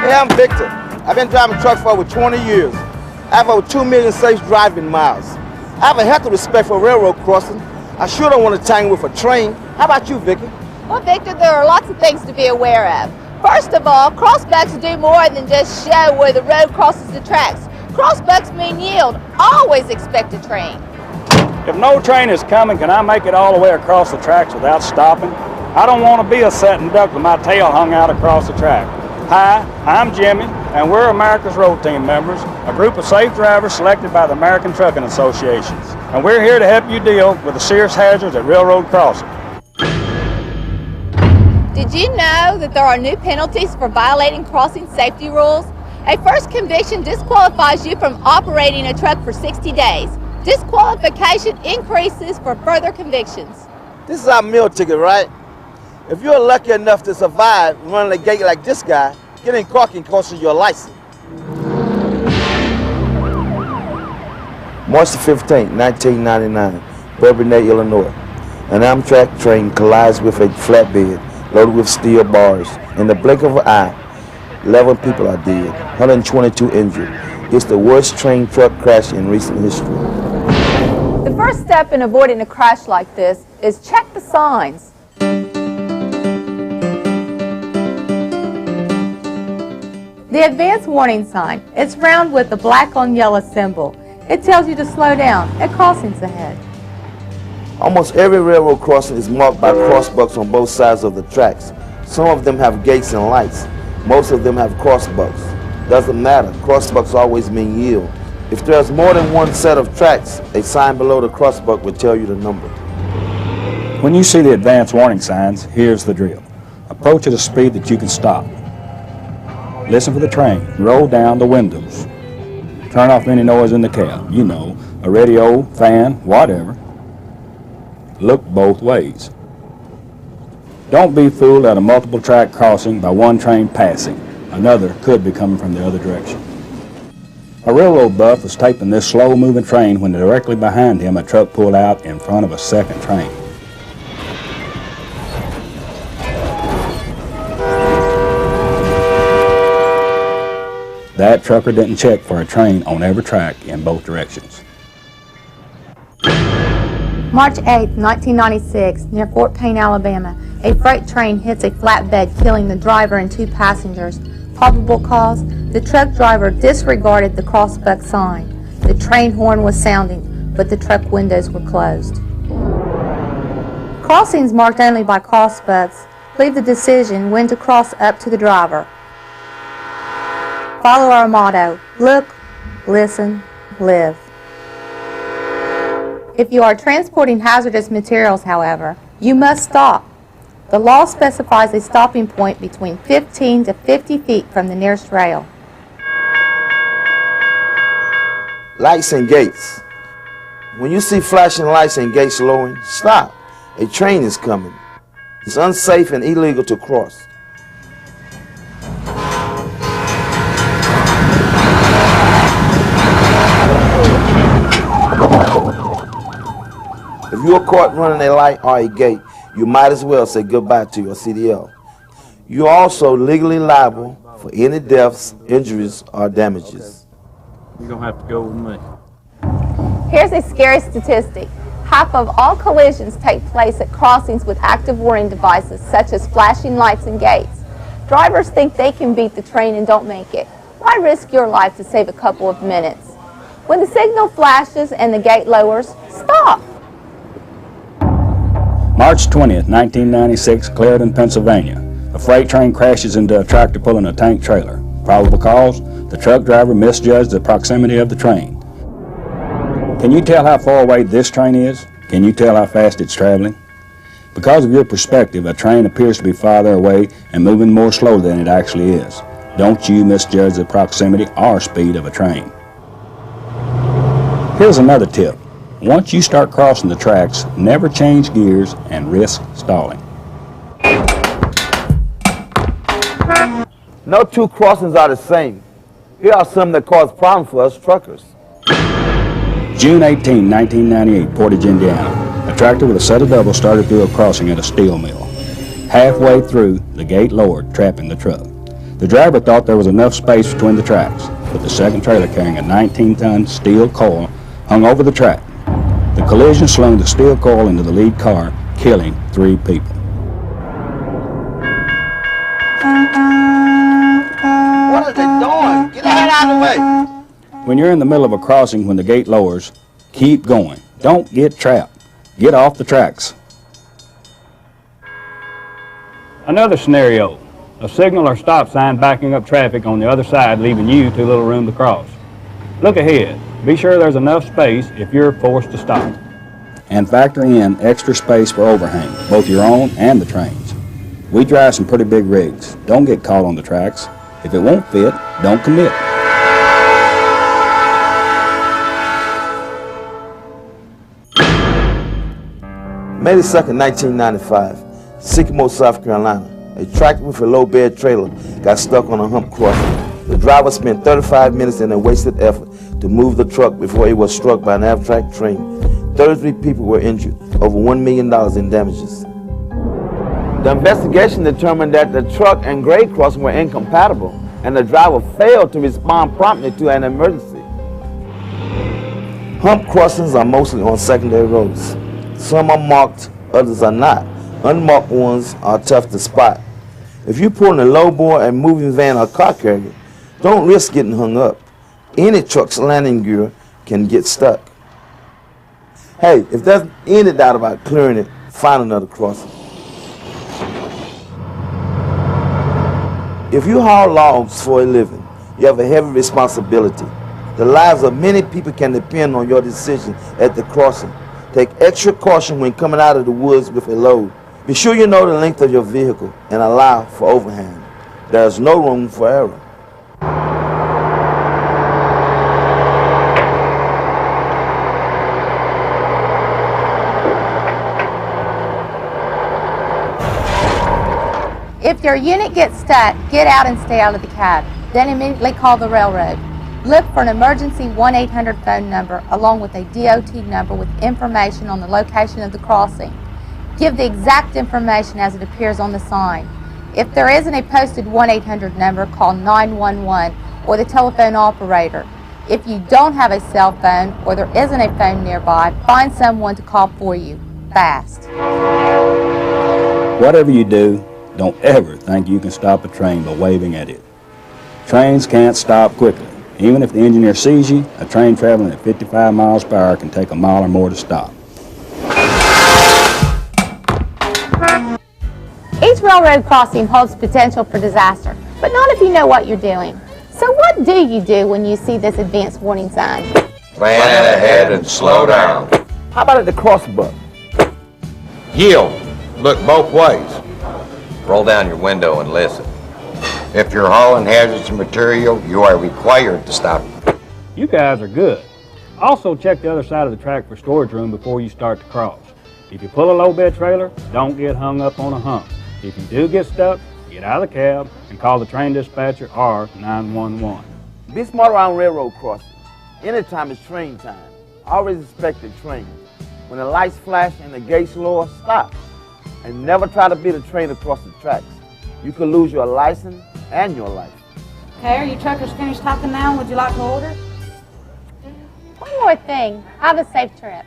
Hey, I'm Victor. I've been driving trucks for over 20 years. I have over 2 million safe driving miles. I have a healthy respect for railroad crossing. I sure don't want to tangle with a train. How about you, Vicky? Well, Victor, there are lots of things to be aware of. First of all, crossbucks do more than just show where the road crosses the tracks. Crossbucks mean yield. Always expect a train. If no train is coming, can I make it all the way across the tracks without stopping? I don't want to be a sitting duck with my tail hung out across the track. Hi, I'm Jimmy, and we're America's Road Team members, a group of safe drivers selected by the American Trucking Associations. And we're here to help you deal with the serious hazards at railroad crossing. Did you know that there are new penalties for violating crossing safety rules? A first conviction disqualifies you from operating a truck for 60 days. Disqualification increases for further convictions. This is our meal ticket, right? If you're lucky enough to survive running a gate like this guy, getting caught can cost you your license. March 15, 1999, Bourbonnais, Illinois. An Amtrak train collides with a flatbed loaded with steel bars. In the blink of an eye, 11 people are dead, 122 injured. It's the worst train truck crash in recent history. The first step in avoiding a crash like this is check the signs. The advance warning sign, it's round with a black on yellow symbol. It tells you to slow down at crossings ahead. Almost every railroad crossing is marked by crossbucks on both sides of the tracks. Some of them have gates and lights. Most of them have crossbucks. Doesn't matter, crossbucks always mean yield. If there's more than one set of tracks, a sign below the crossbuck will tell you the number. When you see the advance warning signs, here's the drill. Approach at a speed that you can stop. Listen for the train. Roll down the windows. Turn off any noise in the cab. You know, a radio, fan, whatever. Look both ways. Don't be fooled at a multiple track crossing by one train passing. Another could be coming from the other direction. A railroad buff was taping this slow-moving train when directly behind him a truck pulled out in front of a second train. That trucker didn't check for a train on every track in both directions. March 8, 1996, near Fort Payne, Alabama, a freight train hits a flatbed, killing the driver and 2 passengers. Probable cause: the truck driver disregarded the crossbuck sign. The train horn was sounding, but the truck windows were closed. Crossings marked only by crossbucks leave the decision when to cross up to the driver. Follow our motto: look, listen, live. If you are transporting hazardous materials, however, you must stop. The law specifies a stopping point between 15 to 50 feet from the nearest rail. Lights and gates. When you see flashing lights and gates lowering, stop. A train is coming. It's unsafe and illegal to cross. If you are caught running a light or a gate, you might as well say goodbye to your CDL. You are also legally liable for any deaths, injuries, or damages. You're going to have to go with me. Here's a scary statistic. Half of all collisions take place at crossings with active warning devices such as flashing lights and gates. Drivers think they can beat the train and don't make it. Why risk your life to save a couple of minutes? When the signal flashes and the gate lowers, stop. March 20th, 1996, Clarendon, Pennsylvania. A freight train crashes into a tractor pulling a tank trailer. Probable cause: the truck driver misjudged the proximity of the train. Can you tell how far away this train is? Can you tell how fast it's traveling? Because of your perspective, a train appears to be farther away and moving more slowly than it actually is. Don't you misjudge the proximity or speed of a train. Here's another tip. Once you start crossing the tracks, never change gears and risk stalling. No two crossings are the same. Here are some that cause problems for us truckers. June 18, 1998, Portage, Indiana. A tractor with a set of doubles started through a crossing at a steel mill. Halfway through, the gate lowered, trapping the truck. The driver thought there was enough space between the tracks, but the second trailer carrying a 19-ton steel coil hung over the track. The collision slung the steel coil into the lead car, killing 3 people. What are they doing? Get that out of the way. When you're in the middle of a crossing when the gate lowers, keep going. Don't get trapped. Get off the tracks. Another scenario, a signal or stop sign backing up traffic on the other side, leaving you too little room to cross. Look ahead. Be sure there's enough space if you're forced to stop. And factor in extra space for overhang, both your own and the train's. We drive some pretty big rigs. Don't get caught on the tracks. If it won't fit, don't commit. May the 2nd, 1995, Sycamore, South Carolina. A tractor with a low bed trailer got stuck on a hump crossing. The driver spent 35 minutes in a wasted effort to move the truck before it was struck by an Amtrak train. 33 people were injured, over $1 million in damages. The investigation determined that the truck and grade crossing were incompatible, and the driver failed to respond promptly to an emergency. Hump crossings are mostly on secondary roads. Some are marked, others are not. Unmarked ones are tough to spot. If you pull in a low bore and moving van or car carrier, don't risk getting hung up. Any truck's landing gear can get stuck. Hey, if there's any doubt about clearing it, find another crossing. If you haul logs for a living, you have a heavy responsibility. The lives of many people can depend on your decision at the crossing. Take extra caution when coming out of the woods with a load. Be sure you know the length of your vehicle and allow for overhang. There is no room for error. If your unit gets stuck, get out and stay out of the cab. Then immediately call the railroad. Look for an emergency 1-800 phone number along with a DOT number with information on the location of the crossing. Give the exact information as it appears on the sign. If there isn't a posted 1-800 number, call 911 or the telephone operator. If you don't have a cell phone or there isn't a phone nearby, find someone to call for you, fast. Whatever you do, don't ever think you can stop a train by waving at it. Trains can't stop quickly. Even if the engineer sees you, a train traveling at 55 miles per hour can take a mile or more to stop. Each railroad crossing holds potential for disaster, but not if you know what you're doing. So what do you do when you see this advanced warning sign? Plan ahead and slow down. How about at the crossbuck? Yield. Look both ways. Roll down your window and listen. If you're hauling hazardous material, you are required to stop. You guys are good. Also check the other side of the track for storage room before you start to cross. If you pull a low bed trailer, don't get hung up on a hump. If you do get stuck, get out of the cab and call the train dispatcher or 911. Be smart around railroad crossings. Anytime is train time. Always expect the train. When the lights flash and the gates lower, stop. And never try to beat a train across the tracks. You could lose your license and your life. Okay, are you truckers finished talking now? Would you like to order? One more thing. Have a safe trip.